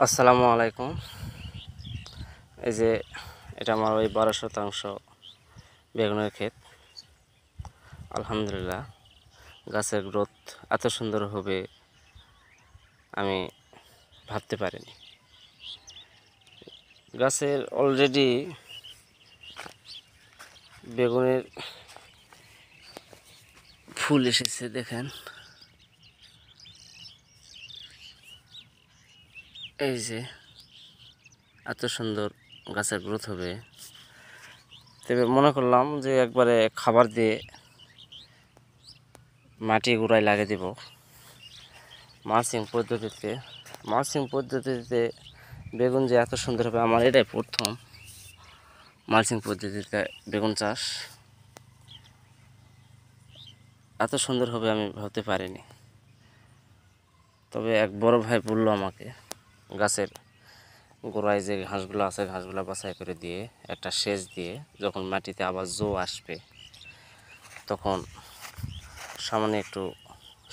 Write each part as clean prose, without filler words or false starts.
আসসালামু আলাইকুম। এই যে এটা আমার ওই 12% বেগুনের ক্ষেত। আলহামদুলিল্লাহ, গাছের গ্রোথ এত সুন্দর হবে আমি ভাবতে পারিনি। গাছের অলরেডি বেগুনের ফুল এসেছে, দেখেন। এই যে এত সুন্দর গাছের গ্রোথ হবে, তবে মনে করলাম যে একবারে খাবার দিয়ে মাটি গুঁড়ায় লাগিয়ে দেব মালচিং পদ্ধতিতে বেগুন যে এত সুন্দর হবে, আমার এটাই প্রথম মালচিং পদ্ধতিতে বেগুন চাষ। এত সুন্দর হবে আমি ভাবতে পারিনি। তবে এক বড় ভাই বললো আমাকে, গাছের গোড়ায় যে ঘাসগুলো আছে ঘাসগুলো বাছাই করে দিয়ে একটা সেচ দিয়ে যখন মাটিতে আবার জো আসবে তখন সামান্য একটু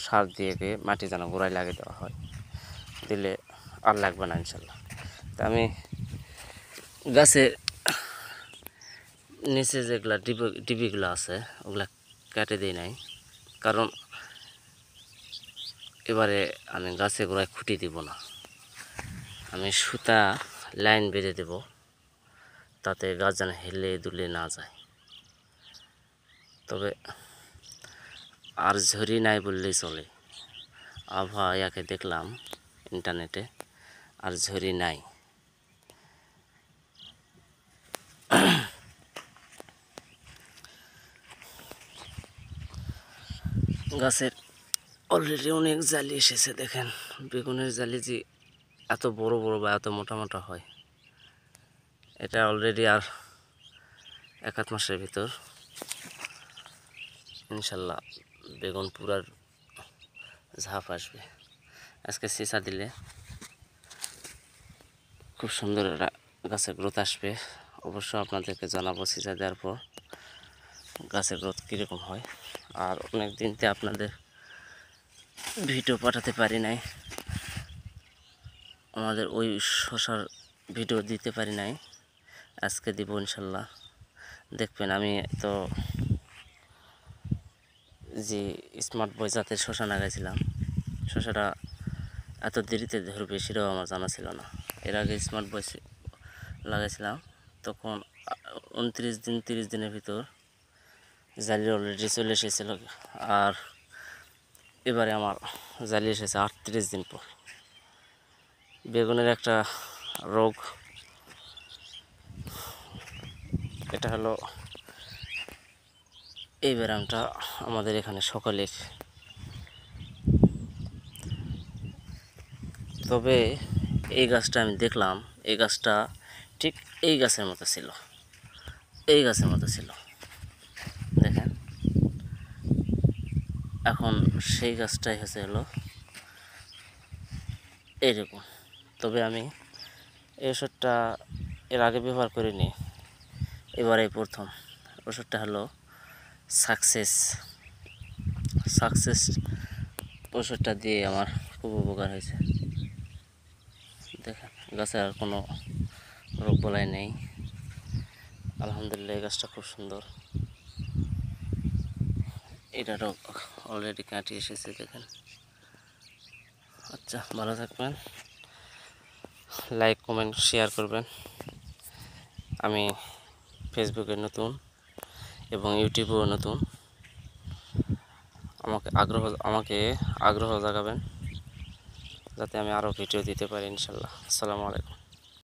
সার দিয়ে মাটি যেন গোড়ায় লাগিয়ে দেওয়া হয়, দিলে আর লাগবে না ইনশাল্লাহ। তা আমি গাছের নিচে যেগুলা ডিবিগুলো আছে ওগুলা কেটে দিই নাই, কারণ এবারে আমি গাছে গোড়ায় খুঁটি দিব না, আমি সুতা লাইন বেঁধে দেব, তাতে গাছ যেন হেলে দুলে না যায়। তবে আর ঝরি নাই বললেই চলে, আবহাওয়াকে দেখলাম ইন্টারনেটে, আর ঝরি নাই। গাছের অলরেডি অনেক জালি এসেছে, দেখেন। বেগুনের জালি যে এত বড় বড় বা এত মোটা মোটা হয়, এটা অলরেডি আর 1-8 মাসের ভিতর ইনশাল্লাহ বেগুন পুরার ঝাঁপ আসবে। আজকে সিসা দিলে খুব সুন্দর গাছের গ্রোথ আসবে। অবশ্য আপনাদেরকে জানাবো সিসা দেওয়ার পর গাছের গ্রোথ কীরকম হয়। আর অনেক দিনতে আপনাদের ভিডিও পাঠাতে পারি নাই, আমাদের ওই শশার ভিডিও দিতে পারি নাই, আজকে দিব ইনশাল্লাহ। দেখবেন আমি তো যে স্মার্ট বয় জাতের শশা লাগাইছিলাম, শশাটা এত দেরিতে ধরবে সেটাও আমার জানা ছিল না। এর আগে স্মার্ট বয় লাগাইছিলাম, তখন 29-30 দিনের ভিতর জালি অলরেডি চলে এসেছিল, আর এবারে আমার জালি এসেছে 38 দিন পর। বেগুনের একটা রোগ, এটা হলো এই ব্যায়ামটা আমাদের এখানে সকলের। তবে এই গাছটা আমি দেখলাম, এই গাছটা ঠিক এই গাছের মতো ছিল, এই গাছের মতো ছিল, দেখেন। এখন সেই গাছটাই হলো এইরকম। তবে আমি এই ওষুধটা এর আগে ব্যবহার করিনি, এবারেই প্রথম। ওষুধটা হলো সাকসেস ওষুধটা দিয়ে আমার খুব উপকার হয়েছে। দেখেন গাছে আর কোনো রোগ বলাই নেই, আলহামদুলিল্লাহ। এই গাছটা খুব সুন্দর, এটারও অলরেডি কাটি এসেছে, দেখেন। আচ্ছা, ভালো থাকবেন, লাইক কমেন্ট শেয়ার করবেন। আমি ফেসবুকে নতুন এবং ইউটিউবেও নতুন, আমাকে আগ্রহ জাগাবেন যাতে আমি আরও ভিডিও দিতে পারি ইনশাল্লাহ। আসসালামু আলাইকুম।